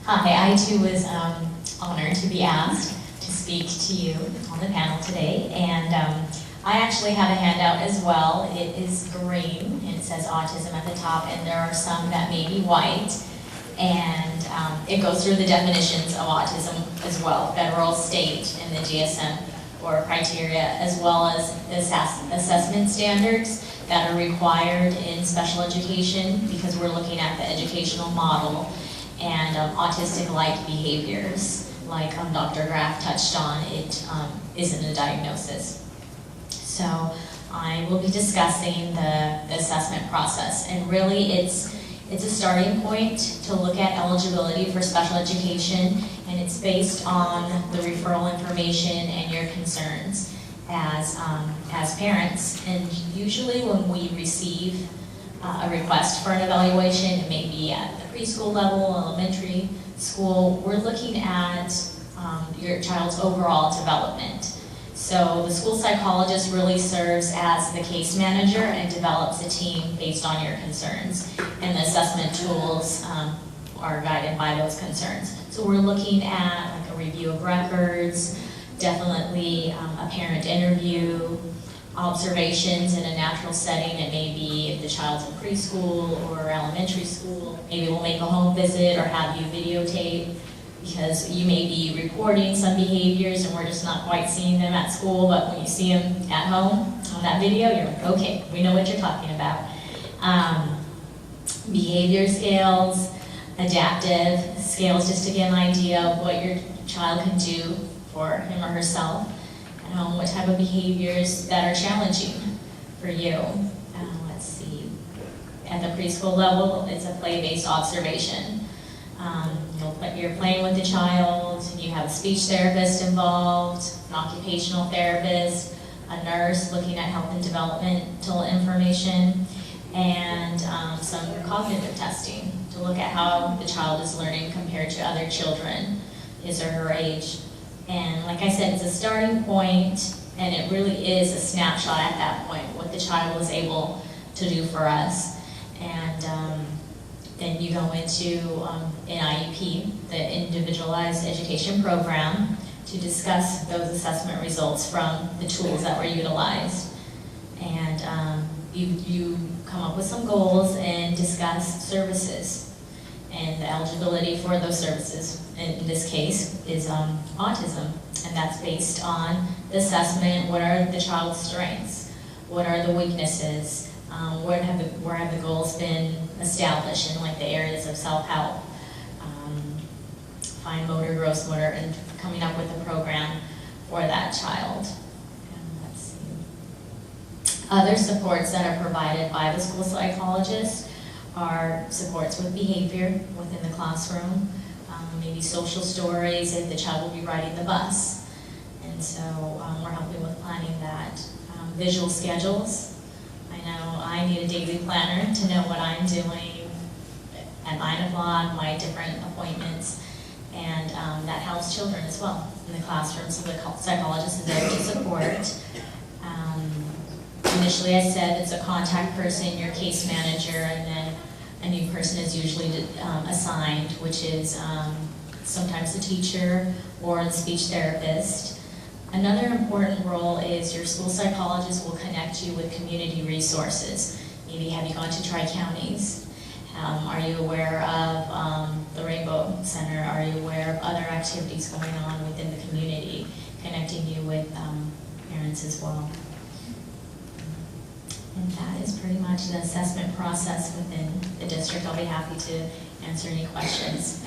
Hi, I too was honored to be asked to speak to you on the panel today, and I actually have a handout as well. It is green, and it says autism at the top, and there are some that may be white, and it goes through the definitions of autism as well, federal, state, and the DSM or criteria, as well as the assessment standards that are required in special education, because we're looking at the educational model and autistic-like behaviors, like Dr. Graff touched on. It isn't a diagnosis. So I will be discussing the assessment process, and really it's a starting point to look at eligibility for special education, and it's based on the referral information and your concerns as parents. And usually when we receive a request for an evaluation, it may be at the preschool level, elementary school, we're looking at your child's overall development. So the school psychologist really serves as the case manager and develops a team based on your concerns. And the assessment tools are guided by those concerns. So we're looking at like a review of records, definitely a parent interview, observations in a natural setting. It may be if the child's in preschool or elementary school. Maybe we'll make a home visit or have you videotape, because you may be reporting some behaviors and we're just not quite seeing them at school, but when you see them at home on that video, you're like, okay, we know what you're talking about. Behavior scales, adaptive scales, just to get an idea of what your child can do for him or herself at home, what type of behaviors that are challenging for you. Let's see, at the preschool level, it's a play-based observation. You're playing with the child, you have a speech therapist involved, an occupational therapist, a nurse looking at health and developmental information, and some cognitive testing to look at how the child is learning compared to other children, his or her age. And like I said, it's a starting point, and it really is a snapshot at that point, what the child was able to do for us. And then you go into an IEP, the Individualized Education Program, to discuss those assessment results from the tools that were utilized. And you come up with some goals and discuss services and the eligibility for those services. In this case is autism, and that's based on the assessment. What are the child's strengths? What are the weaknesses? Where have the goals been established in like the areas of self-help, fine motor, gross motor, and coming up with a program for that child. And let's see. Other supports that are provided by the school psychologist are supports with behavior within the classroom, maybe social stories if the child will be riding the bus. And so we're helping with planning that. Visual schedules. I know I need a daily planner to know what I'm doing at 9 o'clock, my different appointments, and that helps children as well in the classroom, so the psychologist is there to support. Initially I said it's a contact person, your case manager, and then a new person is usually assigned, which is sometimes the teacher or the speech therapist. Another important role is your school psychologist will connect you with community resources. Maybe have you gone to Tri-Counties? Are you aware of the Rainbow Center? Are you aware of other activities going on within the community, connecting you with parents as well? And that is pretty much the assessment process within the district. I'll be happy to answer any questions.